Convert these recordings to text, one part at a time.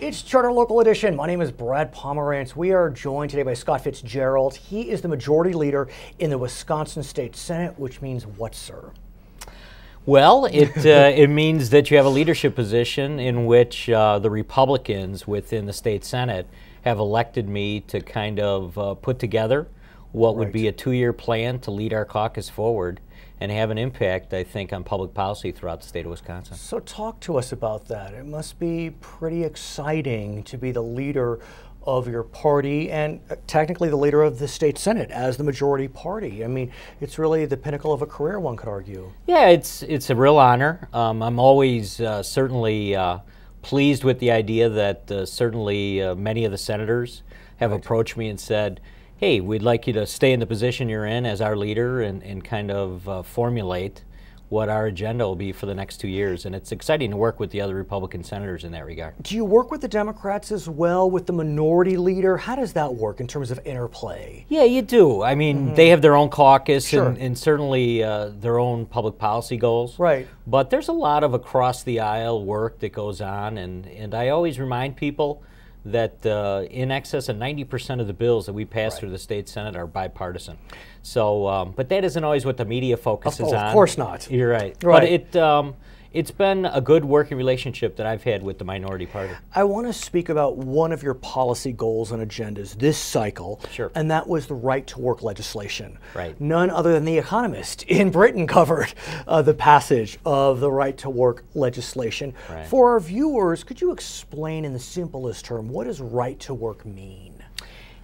It's Charter Local Edition. My name is Brad Pomerance. We are joined today by Scott Fitzgerald. He is the majority leader in the Wisconsin State Senate, which means what, sir? Well, it means that you have a leadership position in which the Republicans within the state Senate have elected me to kind of put together what would be a 2-year plan to lead our caucus forward and have an impact, I think, on public policy throughout the state of Wisconsin. So talk to us about that. It must be pretty exciting to be the leader of your party and technically the leader of the state Senate as the majority party. I mean, it's really the pinnacle of a career, one could argue. Yeah, it's a real honor. I'm always certainly pleased with the idea that certainly many of the senators have approached me and said, hey, we'd like you to stay in the position you're in as our leader and kind of formulate what our agenda will be for the next 2 years. And it's exciting to work with the other Republican senators in that regard. Do you work with the Democrats as well, with the minority leader? How does that work in terms of interplay? Yeah, you do. I mean, they have their own caucus and certainly their own public policy goals. Right. But there's a lot of across-the-aisle work that goes on, and I always remind people that in excess of 90% of the bills that we pass through the state Senate are bipartisan. So, but that isn't always what the media focuses on. Of course not. You're right. But it's been a good working relationship that I've had with the minority party. I want to speak about one of your policy goals and agendas this cycle, and that was the right-to-work legislation. Right. None other than The Economist in Britain covered the passage of the right-to-work legislation. Right. For our viewers, could you explain in the simplest term, what does right-to-work mean?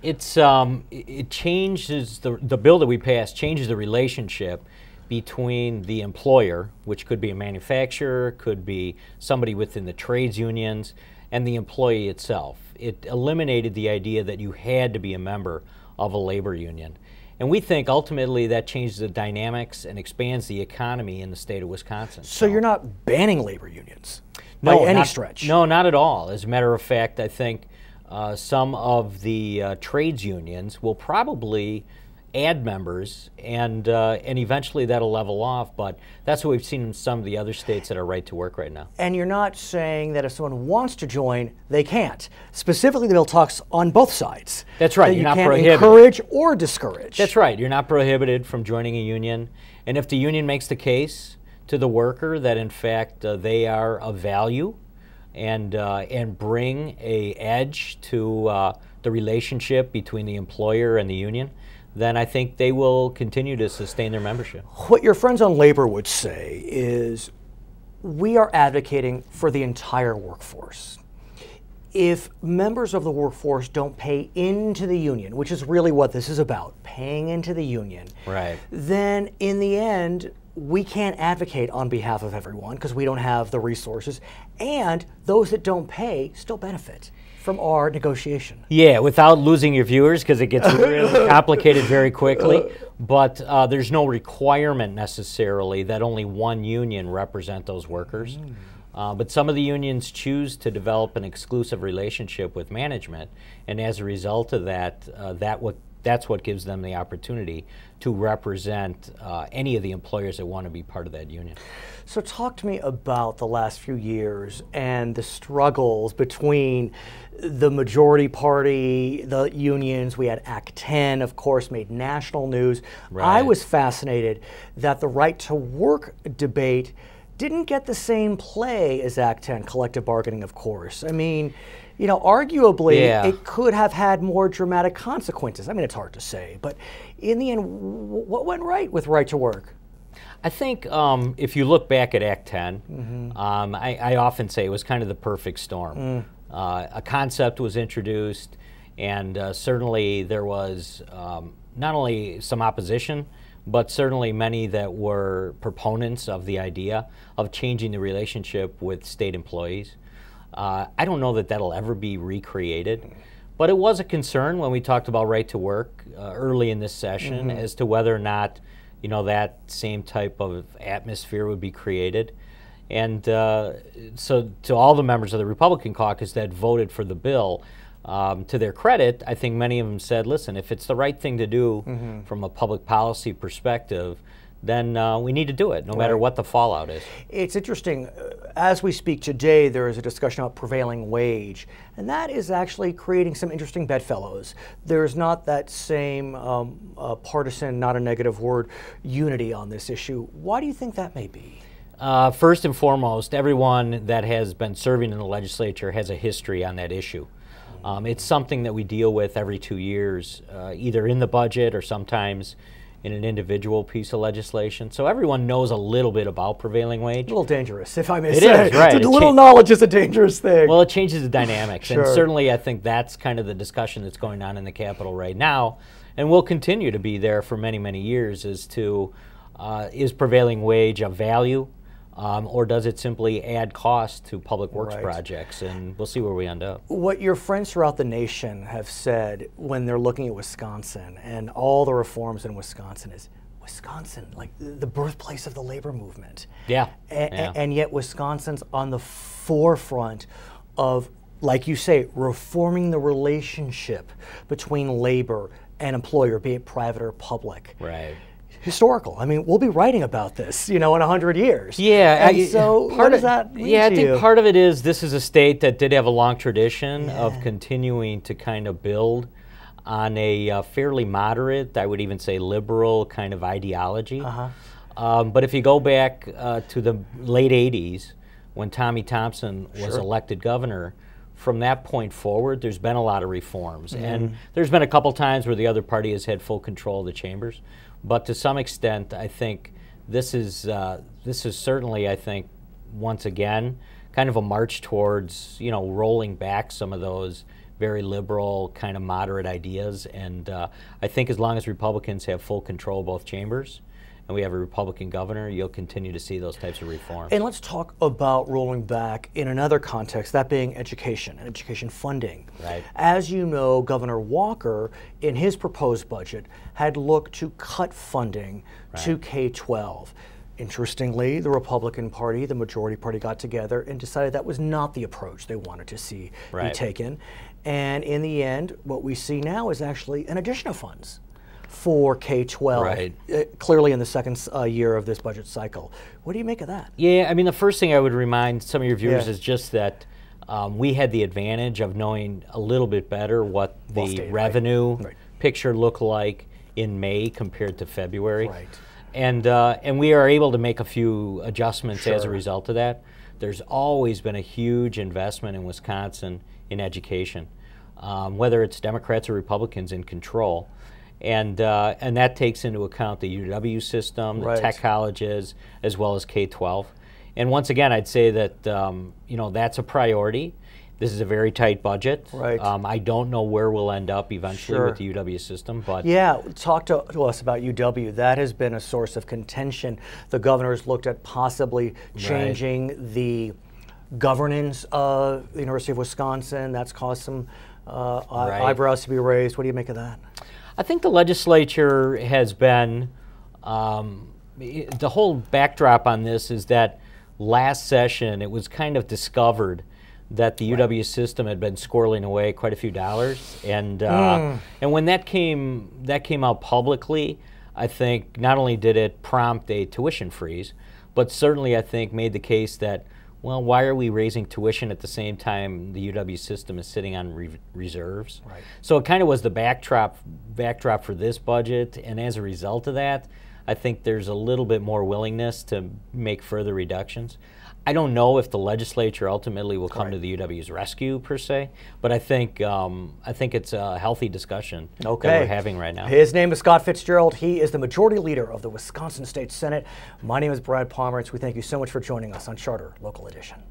It changes, the bill that we passed changes the relationship between the employer, which could be a manufacturer, could be somebody within the trades unions, and the employee itself. It eliminated the idea that you had to be a member of a labor union. And we think ultimately that changes the dynamics and expands the economy in the state of Wisconsin. So you're not banning labor unions by any stretch? No, not at all. As a matter of fact, I think some of the trades unions will probably add members, and eventually that'll level off, but that's what we've seen in some of the other states that are right to work right now. And you're not saying that if someone wants to join, they can't. Specifically, the bill talks on both sides. That's right. You're not can't prohibited. Encourage or discourage. That's right. You're not prohibited from joining a union, and if the union makes the case to the worker that in fact they are of value and bring a edge to the relationship between the employer and the union, then I think they will continue to sustain their membership. What your friends on labor would say is we are advocating for the entire workforce. If members of the workforce don't pay into the union, which is really what this is about, paying into the union, then in the end, we can't advocate on behalf of everyone because we don't have the resources, and those that don't pay still benefit from our negotiation. Yeah, without losing your viewers, because it gets really complicated very quickly, but there's no requirement necessarily that only one union represent those workers. But some of the unions choose to develop an exclusive relationship with management, and as a result of that, that's what gives them the opportunity to represent any of the employers that want to be part of that union. So talk to me about the last few years and the struggles between the majority party, the unions. We had Act 10, of course, made national news. I was fascinated that the right to work debate didn't get the same play as Act 10, collective bargaining, of course. I mean, you know, arguably, it could have had more dramatic consequences. I mean, it's hard to say, but in the end, what went right with right to work? I think if you look back at Act 10, I often say it was kind of the perfect storm. A concept was introduced, and certainly there was not only some opposition, but certainly many that were proponents of the idea of changing the relationship with state employees. I don't know that that'll ever be recreated, but it was a concern when we talked about right to work early in this session as to whether or not, you know, that same type of atmosphere would be created. And so to all the members of the Republican caucus that voted for the bill, to their credit, I think many of them said, listen, if it's the right thing to do from a public policy perspective, then we need to do it, no matter what the fallout is. It's interesting. As we speak today, there is a discussion about prevailing wage, and that is actually creating some interesting bedfellows. There's not that same partisan, not a negative word, unity on this issue. Why do you think that may be? First and foremost, everyone that has been serving in the legislature has a history on that issue. It's something that we deal with every 2 years, either in the budget or sometimes in an individual piece of legislation. So everyone knows a little bit about prevailing wage. A little dangerous, if I may say. It is, right. A little knowledge is a dangerous thing. Well, it changes the dynamics. Sure. And certainly I think that's kind of the discussion that's going on in the Capitol right now, and will continue to be there for many, many years, as to is prevailing wage a value? Or does it simply add cost to public works projects? And we'll see where we end up. What your friends throughout the nation have said when they're looking at Wisconsin and all the reforms in Wisconsin is, Wisconsin, like the birthplace of the labor movement. Yeah. And yet Wisconsin's on the forefront of, like you say, reforming the relationship between labor and employer, be it private or public. Right. Historical. I mean, we'll be writing about this, in 100 years. Yeah. And so what does that mean I to think you? part of it is this is a state that did have a long tradition of continuing to kind of build on a fairly moderate, I would even say liberal kind of ideology. But if you go back to the late 80s, when Tommy Thompson was elected governor, from that point forward, there's been a lot of reforms. And there's been a couple times where the other party has had full control of the chambers. But to some extent, I think this is certainly, I think, once again, kind of a march towards, rolling back some of those very liberal, kind of moderate ideas. And I think as long as Republicans have full control of both chambers, and we have a Republican governor, you'll continue to see those types of reforms. And let's talk about rolling back in another context, that being education and education funding. Right. As you know, Governor Walker, in his proposed budget, had looked to cut funding to K12. Interestingly, the Republican Party, the majority party, got together and decided that was not the approach they wanted to see be taken. And in the end, what we see now is actually an addition of funds for K12, clearly in the second year of this budget cycle. What do you make of that? Yeah, I mean, the first thing I would remind some of your viewers is just that we had the advantage of knowing a little bit better what the revenue picture looked like in May compared to February. And we are able to make a few adjustments as a result of that. There's always been a huge investment in Wisconsin in education, whether it's Democrats or Republicans in control. And that takes into account the UW system, the tech colleges, as well as K12. And once again, I'd say that that's a priority. This is a very tight budget. I don't know where we'll end up eventually with the UW system, but talk to us about UW. That has been a source of contention. The governor's looked at possibly changing the governance of the University of Wisconsin. That's caused some eyebrows to be raised. What do you make of that? I think the legislature has been, the whole backdrop on this is that last session it was kind of discovered that the UW system had been squirreling away quite a few dollars, and when that came out publicly, I think not only did it prompt a tuition freeze, but certainly I think made the case that, well, why are we raising tuition at the same time the UW system is sitting on reserves? So it kind of was the backdrop for this budget, and as a result of that, I think there's a little bit more willingness to make further reductions. I don't know if the legislature ultimately will come to the UW's rescue per se, but I think it's a healthy discussion that we're having right now. His name is Scott Fitzgerald. He is the majority leader of the Wisconsin State Senate. My name is Brad Pomerance. We thank you so much for joining us on Charter Local Edition.